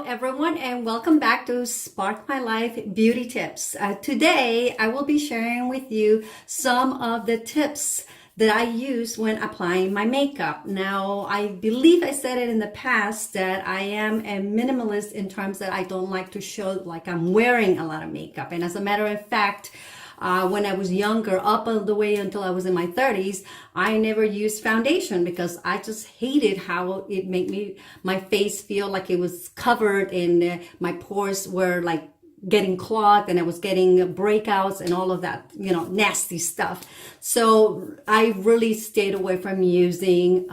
everyone, and welcome back to Spark My Life Beauty Tips. Today I will be sharing with you some of the tips that I use when applying my makeup. Now, I believe I said it in the past that I am a minimalist in terms that I don't like to show like I'm wearing a lot of makeup. And as a matter of fact, when I was younger, up all the way until I was in my 30s, I never used foundation because I just hated how it made my face feel like it was covered and my pores were like getting clogged and I was getting breakouts and all of that, nasty stuff. So I really stayed away from using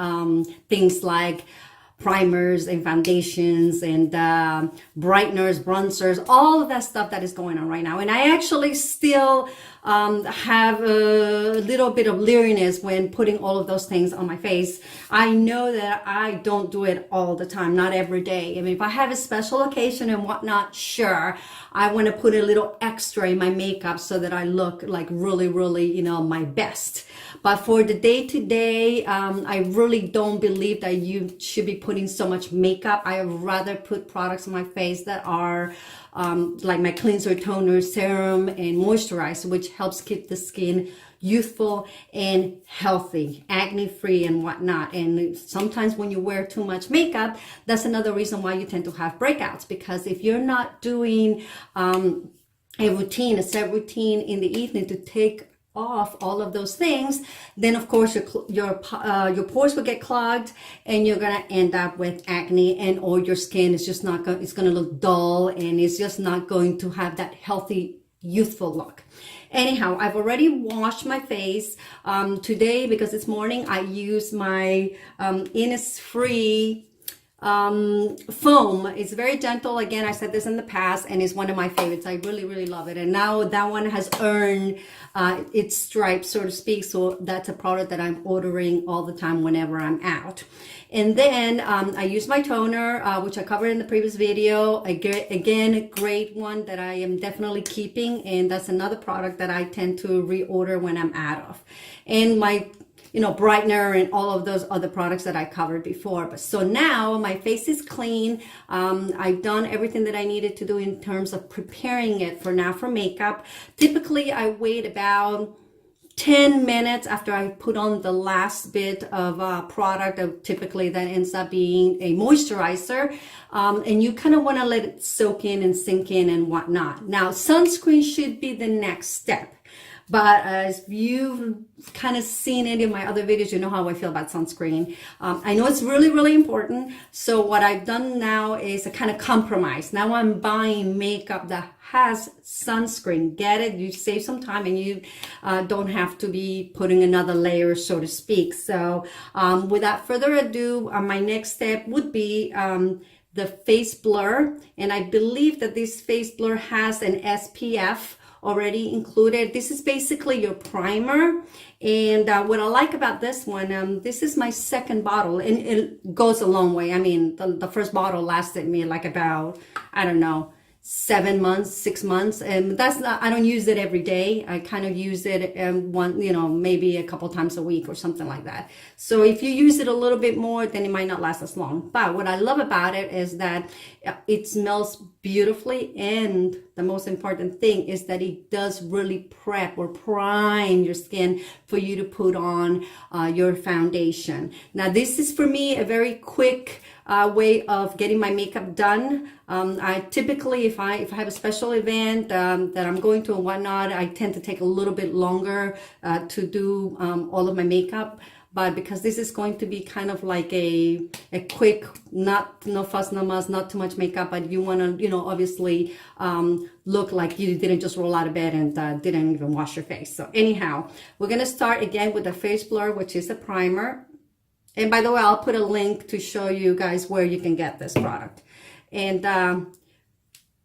things like primers and foundations and brighteners, bronzers, all of that stuff that is going on right now. And I actually still have a little bit of leeriness when putting all of those things on my face. I know that I don't do it all the time, not every day. I mean, if I have a special occasion and whatnot, sure, I want to put a little extra in my makeup so that I look like really, my best. But for the day-to-day, I really don't believe that you should be putting so much makeup. I would rather put products on my face that are like my cleanser, toner, serum, and moisturizer, which helps keep the skin youthful and healthy, acne-free and whatnot. And sometimes when you wear too much makeup, that's another reason why you tend to have breakouts, because if you're not doing a set routine in the evening to take off all of those things, then of course your pores will get clogged and you're gonna end up with acne, and or your skin is just not going, it's gonna look dull and it's just not going to have that healthy, youthful look. Anyhow, I've already washed my face today because it's morning. I use my Innisfree foam. It's very gentle. Again, I said this in the past and it's one of my favorites. I really love it. And now that one has earned its stripes, so to speak. So that's a product that I'm ordering all the time whenever I'm out. And then I use my toner, which I covered in the previous video. Again, a great one that I am definitely keeping. And that's another product that I tend to reorder when I'm out of. And my brightener and all of those other products that I covered before. But so now my face is clean. I've done everything that I needed to do in terms of preparing it for makeup. Typically, I wait about 10 minutes after I put on the last bit of product. Typically that ends up being a moisturizer. And you kind of want to let it soak in and sink in and whatnot. Now, sunscreen should be the next step. But as you've kind of seen any of my other videos, you know how I feel about sunscreen. I know it's really important. So what I've done now is a kind of compromise. Now I'm buying makeup that has sunscreen. Get it? You save some time and you don't have to be putting another layer, so to speak. So without further ado, my next step would be the face blur. And I believe that this face blur has an SPF already included. This is basically your primer. And what I like about this one, this is my second bottle and it goes a long way. I mean, the first bottle lasted me like about, I don't know, 7 months, 6 months. And that's not, I don't use it every day. I kind of use it maybe a couple times a week or something like that. So if you use it a little bit more, then it might not last as long. But what I love about it is that it smells beautifully. And the most important thing is that it does really prep or prime your skin for you to put on your foundation. Now, this is for me a very quick way of getting my makeup done. I typically, if I have a special event that I'm going to and whatnot, I tend to take a little bit longer to do all of my makeup. But because this is going to be kind of like a quick, no fuss, no muss, not too much makeup, but you want to, obviously look like you didn't just roll out of bed and didn't even wash your face. So anyhow, we're going to start again with the face blur, which is a primer. And by the way, I'll put a link to show you guys where you can get this product. And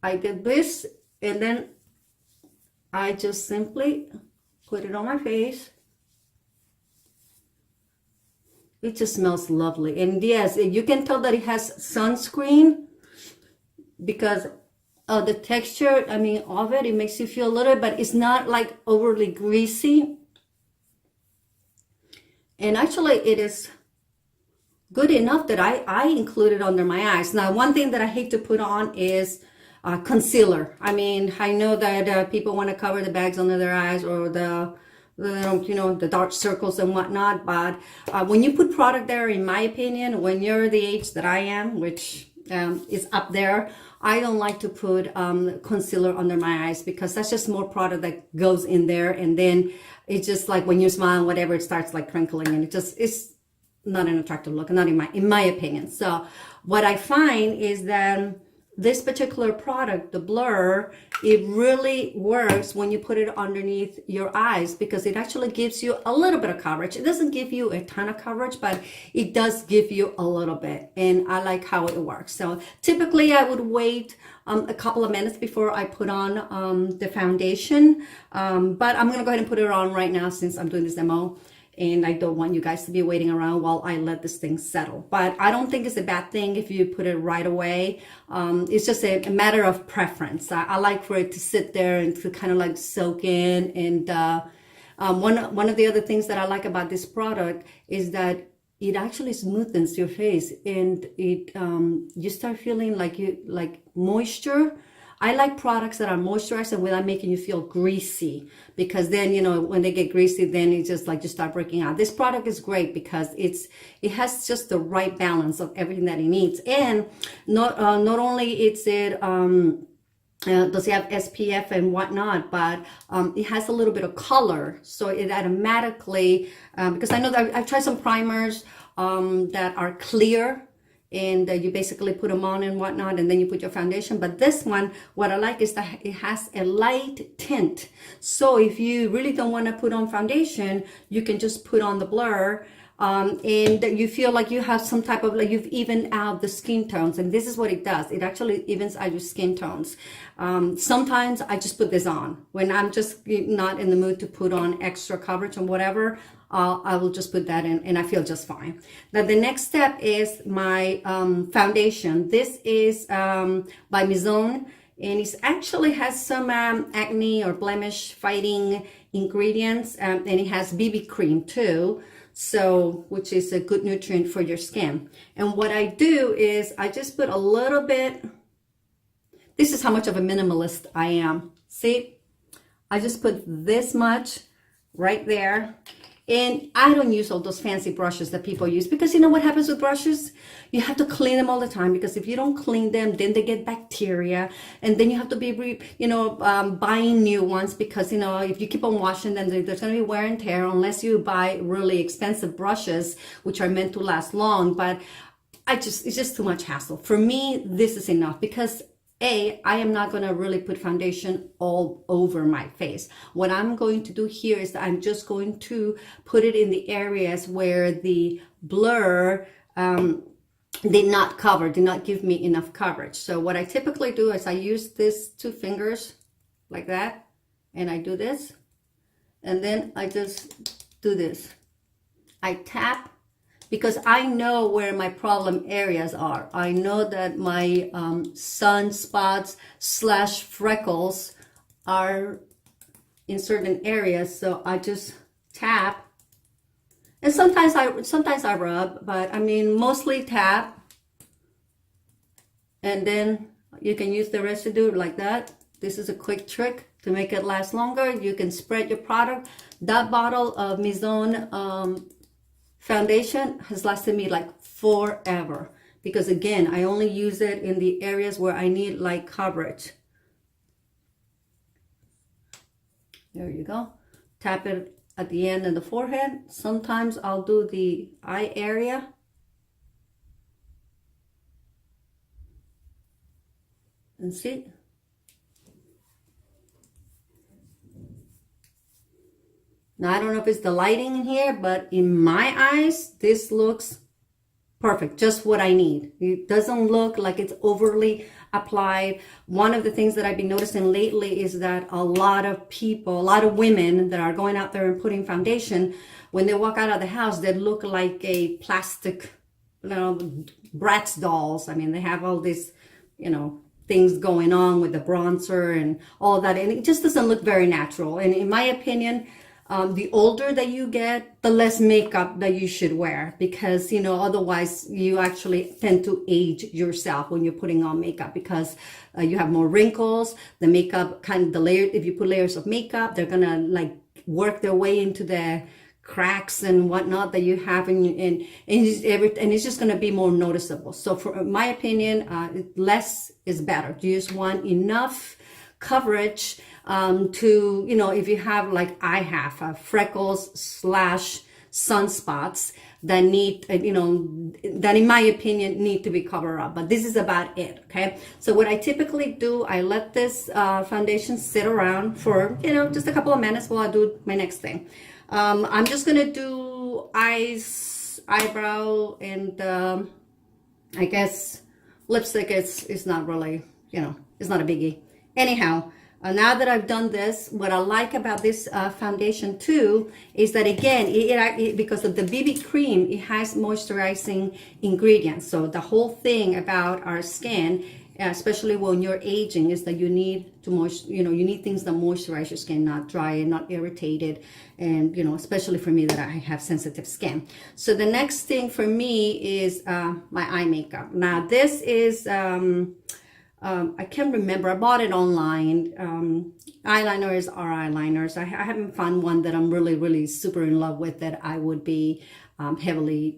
I did this, and then I just simply put it on my face. It just smells lovely. And yes, you can tell that it has sunscreen because of the texture, of it. It makes you feel a little, but it's not like overly greasy. And actually it is good enough that I include it under my eyes. Now, one thing that I hate to put on is concealer. I mean, I know that people want to cover the bags under their eyes or the dark circles and whatnot, but when you put product there, in my opinion, when you're the age that I am, which is up there, I don't like to put concealer under my eyes, because that's just more product that goes in there, and then it's just like when you smile, whatever, it starts like crinkling, and it's not an attractive look, not in my opinion. So what I find is that this particular product, the blur, it really works when you put it underneath your eyes, because it actually gives you a little bit of coverage. It doesn't give you a ton of coverage, but it does give you a little bit, and I like how it works. So typically I would wait a couple of minutes before I put on the foundation, but I'm gonna go ahead and put it on right now since I'm doing this demo, and I don't want you guys to be waiting around while I let this thing settle. But I don't think it's a bad thing if you put it right away. It's just a matter of preference. I like for it to sit there and to kind of like soak in. And one of the other things that I like about this product is that it actually smoothens your face, and it you start feeling like moisture. I like products that are moisturizing without making you feel greasy, because then, when they get greasy, then it's just like you start breaking out. This product is great because it has just the right balance of everything that it needs. And not only does it have SPF and whatnot, but it has a little bit of color. So it automatically, because I know that I've tried some primers that are clear, and you basically put them on and whatnot, and then you put your foundation. But this one, what I like is that it has a light tint. So if you really don't want to put on foundation, you can just put on the blur, and you feel like you have some type of, like you've evened out the skin tones. And this is what it does. It actually evens out your skin tones. Sometimes I just put this on when I'm just not in the mood to put on extra coverage or whatever. I will just put that in, and I feel just fine. Now the next step is my foundation. This is by Maison, and it actually has some acne or blemish fighting ingredients, and it has BB cream too, so which is a good nutrient for your skin. And what I do is I just put a little bit. This is how much of a minimalist I am. See, I just put this much right there. And I don't use all those fancy brushes that people use, because you know what happens with brushes? You have to clean them all the time, because if you don't clean them, then they get bacteria, and then you have to be, buying new ones, because, if you keep on washing them, there's going to be wear and tear unless you buy really expensive brushes, which are meant to last long. But it's just too much hassle. For me, this is enough, because I am not going to really put foundation all over my face. What I'm going to do here is that I'm just going to put it in the areas where the blur did not give me enough coverage. So what I typically do is I use this 2 fingers like that, and I do this, and then I just do this. I tap, because I know where my problem areas are. I know that my sunspots / freckles are in certain areas, so I just tap. And sometimes I rub, but I mean mostly tap. And then you can use the residue like that. This is a quick trick to make it last longer. You can spread your product. That bottle of Maison foundation has lasted me like forever, because again, I only use it in the areas where I need light coverage. There you go. Tap it at the end of the forehead. Sometimes I'll do the eye area. And see? Now, I don't know if it's the lighting in here, but in my eyes, this looks perfect, just what I need. It doesn't look like it's overly applied. One of the things that I've been noticing lately is that a lot of women that are going out there and putting foundation, when they walk out of the house, they look like a plastic, Bratz dolls. I mean, they have all these, things going on with the bronzer and all that, and it just doesn't look very natural. And in my opinion, the older that you get, the less makeup that you should wear, because otherwise you actually tend to age yourself when you're putting on makeup, because you have more wrinkles. The makeup the layer, if you put layers of makeup, they're gonna like work their way into the cracks and whatnot that you have, and it's just going to be more noticeable. So for my opinion, less is better. Use enough coverage to, if you have, like I have, freckles / sunspots that need, that in my opinion need to be covered up. But this is about it, okay? So what I typically do, I let this foundation sit around for, just a couple of minutes while I do my next thing. I'm just gonna do eyes, eyebrow, and I guess lipstick is not really, it's not a biggie. Anyhow, now that I've done this, what I like about this foundation too is that, again, because of the BB cream, it has moisturizing ingredients. So the whole thing about our skin, especially when you're aging, is that you need to you need things that moisturize your skin, not dry and not irritated, and especially for me that I have sensitive skin. So the next thing for me is my eye makeup. Now this is I can't remember, I bought it online. Eyeliners are eyeliners. I haven't found one that I'm really super in love with that I would be heavily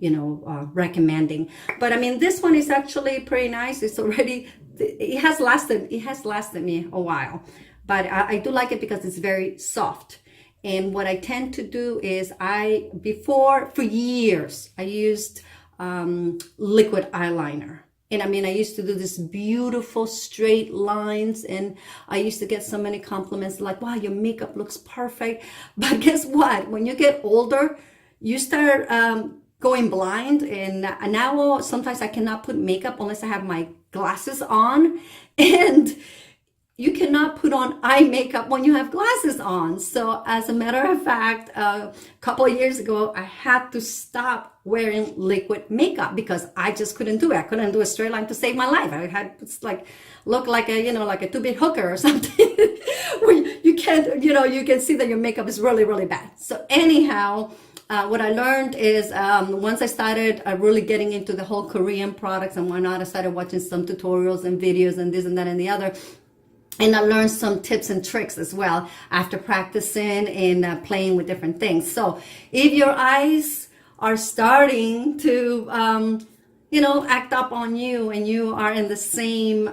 recommending. But I mean, this one is actually pretty nice. It's already, it has lasted me a while, but I do like it because it's very soft. And what I tend to do is for years I used liquid eyeliner. And I mean, I used to do this beautiful straight lines, and I used to get so many compliments like, wow, your makeup looks perfect. But guess what? When you get older, you start going blind, and now sometimes I cannot put makeup unless I have my glasses on, and you cannot put on eye makeup when you have glasses on. So as a matter of fact, a couple of years ago, I had to stop wearing liquid makeup because I just couldn't do it. I couldn't do a straight line to save my life. I had to look like a, like a two-bit hooker or something. Where you can't, you can see that your makeup is really bad. So anyhow, what I learned is once I started really getting into the whole Korean products and whatnot, I started watching some tutorials and videos and this and that and the other. And I learned some tips and tricks as well after practicing and playing with different things. So if your eyes are starting to, act up on you, and you are in the same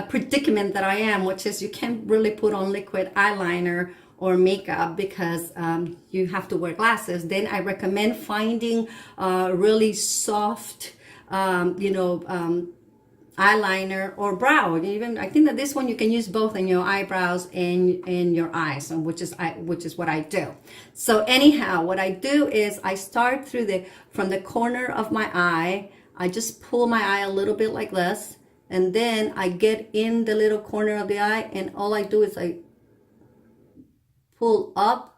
predicament that I am, which is you can't really put on liquid eyeliner or makeup because you have to wear glasses, then I recommend finding really soft, eyeliner or brow. Even I think that this one you can use both in your eyebrows and in your eyes, which is what I do. So anyhow, what I do is I start from the corner of my eye. I just pull my eye a little bit like this, and then I get in the little corner of the eye, and all I do is I pull up.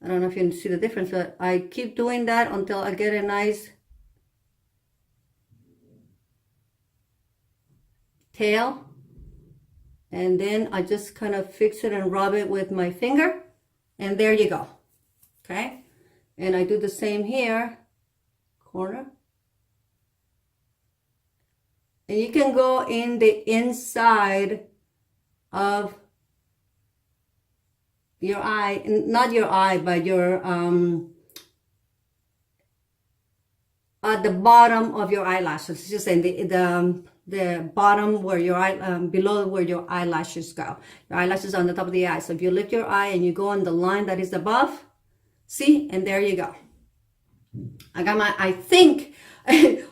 I don't know if you can see the difference, but I keep doing that until I get a nice tail. And then I just kind of fix it and rub it with my finger. And there you go. Okay? And I do the same here, corner. And you can go in the inside of your eye, not your eye, but your at the bottom of your eyelashes. Just saying the bottom where your eye, below where your eyelashes go. Your eyelashes are on the top of the eye. So if you lift your eye and you go on the line that is above, see, and there you go. I think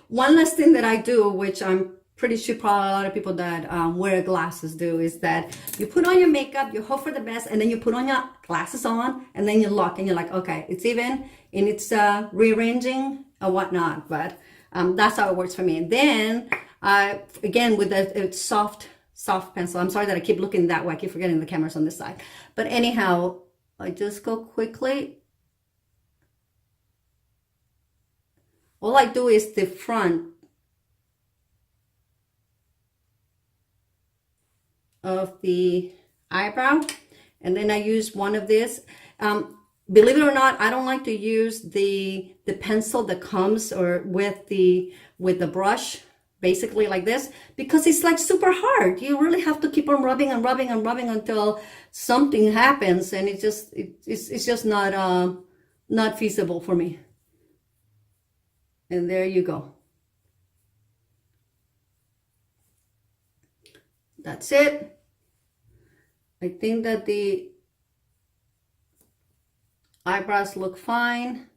one last thing that I do, which I'm pretty sure probably a lot of people that wear glasses do, is that you put on your makeup, you hope for the best, and then you put on your glasses on, and then you look and you're like, okay, it's even, and it's rearranging or whatnot. But that's how it works for me. And then again, with the soft pencil, I'm sorry that I keep looking that way, I keep forgetting the camera's on this side. But anyhow, I just go quickly. All I do is the front. of the eyebrow, and then I use one of this. Believe it or not, I don't like to use the pencil that comes or with the brush, basically like this, because it's like super hard. You really have to keep on rubbing and rubbing and rubbing until something happens, and it's just not feasible for me. And there you go. That's it. I think that the eyebrows look fine.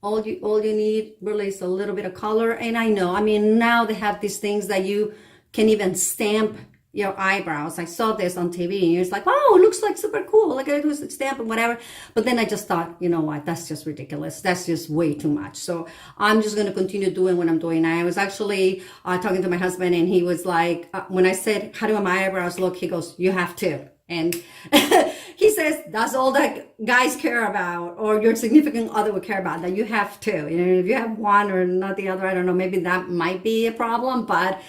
All you need really is a little bit of color. And I know, I mean, now they have these things that you can even stamp your eyebrows. I saw this on TV and it's like, oh, it looks like super cool. Like I do a stamp and whatever. But then I just thought, you know what, that's just ridiculous. That's just way too much. So I'm just going to continue doing what I'm doing. I was actually talking to my husband, and he was like, when I said, how do my eyebrows look? He goes, you have to. And he says, that's all that guys care about, or your significant other would care about, that you have to. You know, if you have one or not the other, I don't know, maybe that might be a problem. But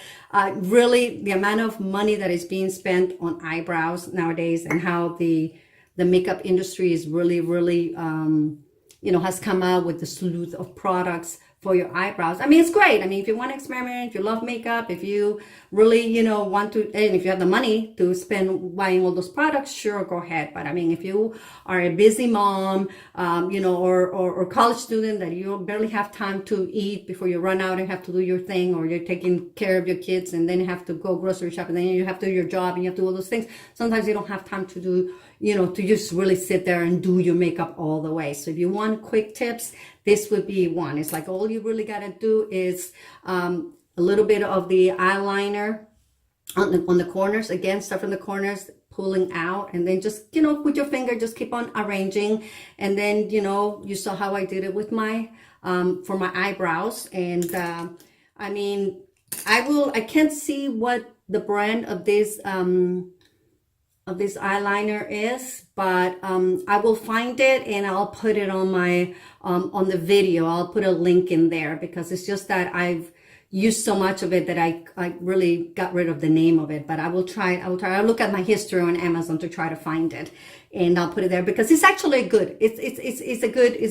really, the amount of money that is being spent on eyebrows nowadays, and how the makeup industry is really, really, has come out with the slew of products for your eyebrows. I mean, it's great. I mean, if you want to experiment, if you love makeup, if you really, want to, and if you have the money to spend buying all those products, sure, go ahead. But I mean, if you are a busy mom, or college student that you barely have time to eat before you run out and have to do your thing, or you're taking care of your kids and then you have to go grocery shop, and then you have to do your job and you have to do all those things. Sometimes you don't have time to do, to just really sit there and do your makeup all the way. So if you want quick tips, this would be one. It's like all you really got to do is a little bit of the eyeliner on the corners. Again, start from the corners, pulling out, and then just, with your finger, just keep on arranging. And then, you saw how I did it with my, for my eyebrows. And I mean, I can't see what the brand of this eyeliner is, but I will find it and I'll put it on my on the video. I'll put a link in there, because it's just that I've used so much of it that I really got rid of the name of it. But I will try. I'll look at my history on Amazon to try to find it, and I'll put it there, because it's actually good. It's a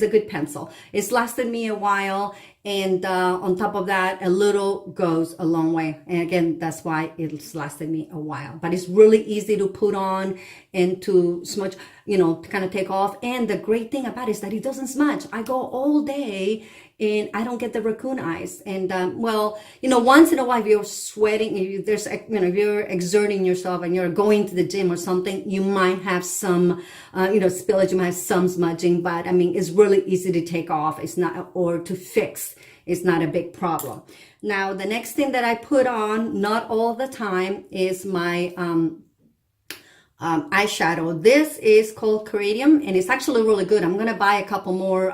good pencil. It's lasted me a while, and on top of that, a little goes a long way. And again, that's why it's lasted me a while. But it's really easy to put on and to smudge, to kind of take off. And the great thing about it is that it doesn't smudge. I go all day and I don't get the raccoon eyes. And once in a while, if you're sweating, if you're exerting yourself and you're going to the gym or something, you might have some spillage, you might have some smudging. But I mean, it's really easy to take off. It's not, or to fix. It's not a big problem. Now, the next thing that I put on, not all the time, is my eyeshadow. This is called Ceridium, and it's actually really good. I'm gonna buy a couple more.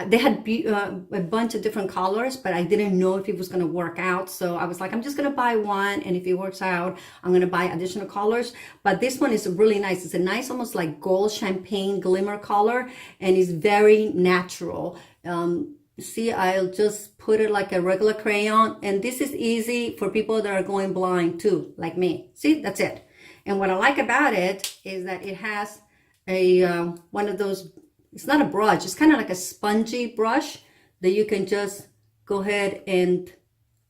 They had a bunch of different colors, but I didn't know if it was going to work out. So I was like, I'm just going to buy one. And if it works out, I'm going to buy additional colors. But this one is really nice. It's a nice, almost like gold champagne glimmer color. And it's very natural. See, I'll just put it like a regular crayon. And this is easy for people that are going blind too, like me. See, that's it. And what I like about it is that it has a one of those, it's not a brush, it's kind of like a spongy brush that you can just go ahead and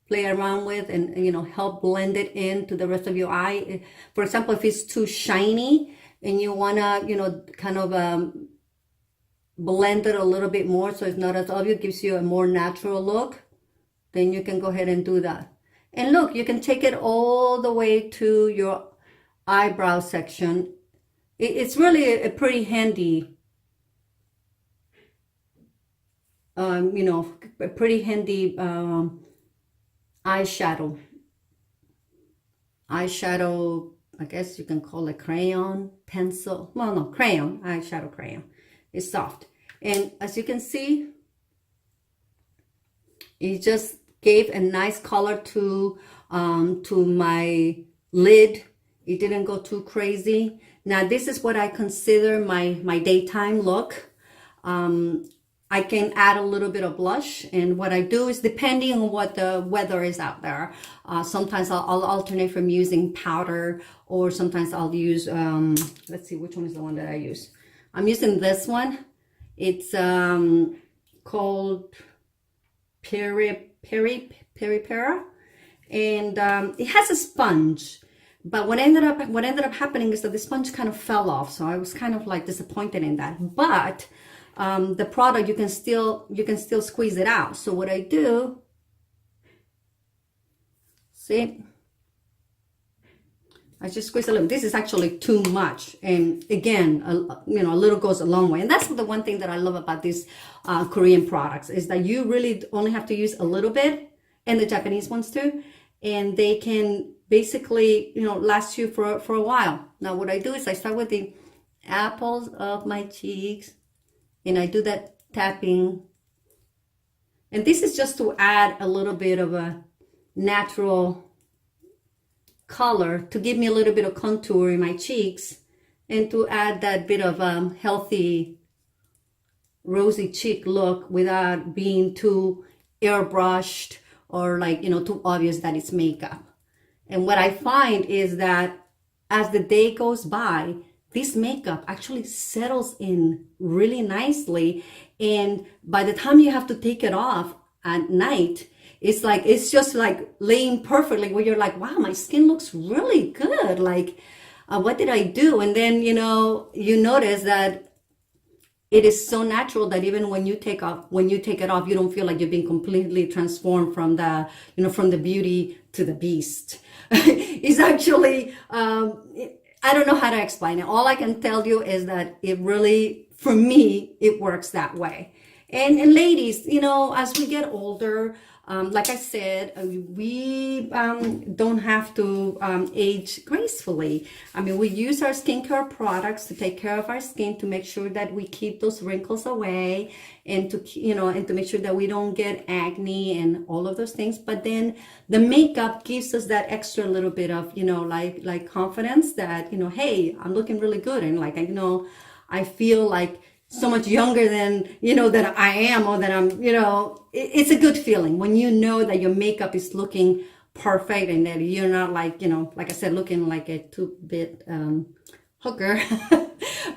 play around with and help blend it into the rest of your eye. For example, if it's too shiny and you want to, kind of blend it a little bit more so it's not as obvious, gives you a more natural look, then you can go ahead and do that. And look, you can take it all the way to your eyebrow section. It's really a pretty handy a pretty handy eyeshadow, I guess you can call it crayon, pencil. Well, no, crayon, eyeshadow crayon. It's soft. And as you can see, it just gave a nice color to my lid. It didn't go too crazy. Now, this is what I consider my daytime look. I can add a little bit of blush. And what I do is, depending on what the weather is out there, sometimes I'll alternate from using powder, or sometimes I'll use, let's see, which one is the one that I use? I'm using this one. It's called Peri Para, and it has a sponge. But what ended up happening is that the sponge kind of fell off, so I was kind of like disappointed in that. But the product, you can still squeeze it out. So what I do, see, I just squeeze a little. This is actually too much, and again, you know, a little goes a long way. And that's the one thing that I love about these Korean products, is that you really only have to use a little bit, and the Japanese ones too, and they can basically, you know, last you for a while. Now what I do is I start with the apples of my cheeks, and I do that tapping, and this is just to add a little bit of a natural color, to give me a little bit of contour in my cheeks, and to add that bit of healthy rosy cheek look without being too airbrushed or, like, you know, too obvious that it's makeup. And what I find is that as the day goes by, this makeup actually settles in really nicely, and by the time you have to take it off at night, it's just like laying perfectly, where you're like, wow, my skin looks really good. Like, what did I do? And then, you know, you notice that it is so natural that even when you take it off, you don't feel like you're being completely transformed from the, you know, from the beauty to the beast. It's actually, I don't know how to explain it. All I can tell you is that it really, for me, it works that way. And ladies, you know, as we get older, like I said, we don't have to age gracefully. I mean, we use our skincare products to take care of our skin, to make sure that we keep those wrinkles away, and to, you know, and to make sure that we don't get acne and all of those things. But then the makeup gives us that extra little bit of, you know, like confidence that, you know, hey, I'm looking really good, and like, you know, I feel like so much younger than, you know, that I am, or that I'm, you know, it's a good feeling when you know that your makeup is looking perfect, and that you're not, like, you know, like I said, looking like a two-bit hooker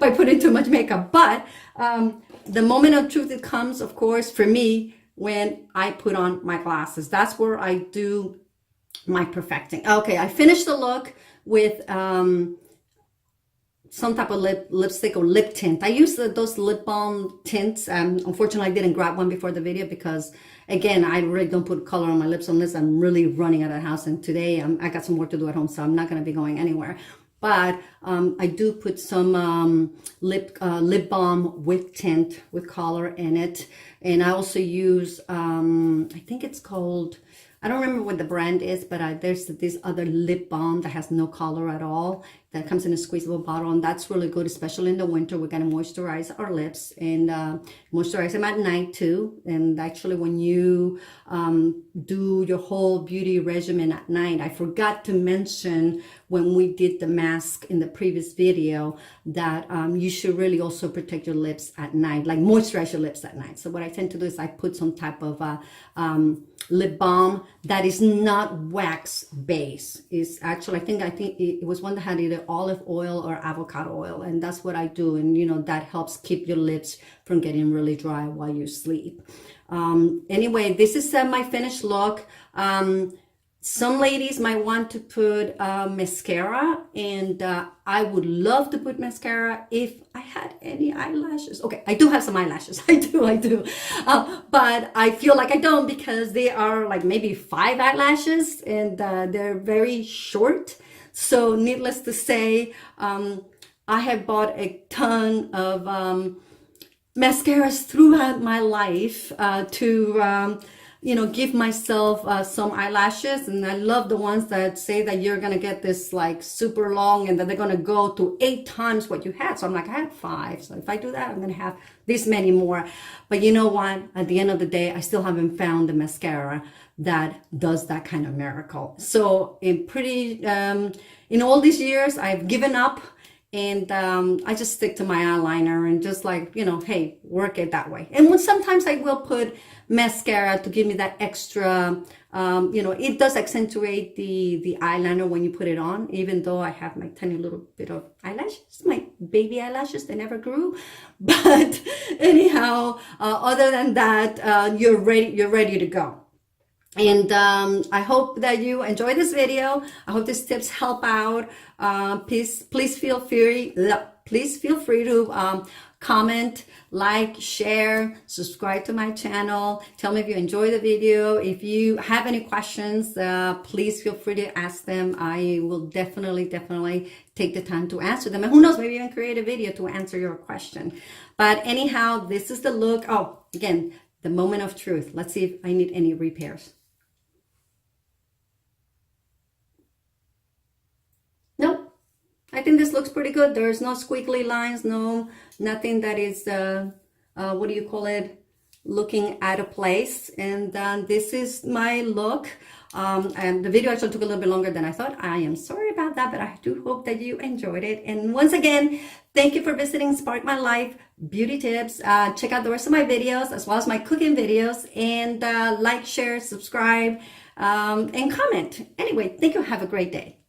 by putting too much makeup. But the moment of truth, it comes, of course, for me, when I put on my glasses. That's where I do my perfecting. Okay, I finished the look with some type of lipstick or lip tint. I use those lip balm tints. Unfortunately, I didn't grab one before the video because, again, I really don't put color on my lips unless I'm really running out of the house. And today I got some work to do at home, so I'm not going to be going anywhere. But I do put some lip balm with tint, with color in it. And I also use, I think it's called, I don't remember what the brand is, but there's this other lip balm that has no color at all, that comes in a squeezable bottle, and that's really good, especially in the winter. We're gonna moisturize our lips, and moisturize them at night too. And actually, when you do your whole beauty regimen at night, I forgot to mention when we did the mask in the previous video that you should really also protect your lips at night, like moisturize your lips at night. So what I tend to do is I put some type of lip balm that is not wax base. It's actually, I think it was one that had either olive oil or avocado oil, and that's what I do. And you know, that helps keep your lips from getting really dry while you sleep. Anyway, this is my finished look. Some ladies might want to put mascara, and I would love to put mascara if I had any eyelashes. Okay, I do have some eyelashes. I do. But I feel like I don't, because they are like maybe 5 eyelashes, and they're very short. So needless to say, I have bought a ton of mascaras throughout my life to you know, give myself some eyelashes. And I love the ones that say that you're gonna get this like super long, and that they're gonna go to 8 times what you had. So I'm like, I had 5, so if I do that, I'm gonna have this many more. But you know what, at the end of the day, I still haven't found the mascara that does that kind of miracle. So in all these years, I've given up, and I just stick to my eyeliner and just like, you know, hey, work it that way. And when sometimes I will put mascara to give me that extra, you know, it does accentuate the eyeliner when you put it on, even though I have my tiny little bit of eyelashes, my baby eyelashes, they never grew. But anyhow, other than that, you're ready to go. And I hope that you enjoy this video. I hope these tips help out. Please feel free to comment, like, share, subscribe to my channel. Tell me if you enjoy the video. If you have any questions, please feel free to ask them. I will definitely take the time to answer them. And who knows, maybe even create a video to answer your question. But anyhow, this is the look. Oh, again, the moment of truth. Let's see if I need any repairs. Nope. I think this looks pretty good. There's no squiggly lines, nothing that is, what do you call it, looking out of place. And this is my look. And the video actually took a little bit longer than I thought. I am sorry about that, but I do hope that you enjoyed it. And once again, thank you for visiting Spark My Life Beauty Tips. Check out the rest of my videos as well as my cooking videos. And like, share, subscribe, and comment. Anyway, thank you. Have a great day.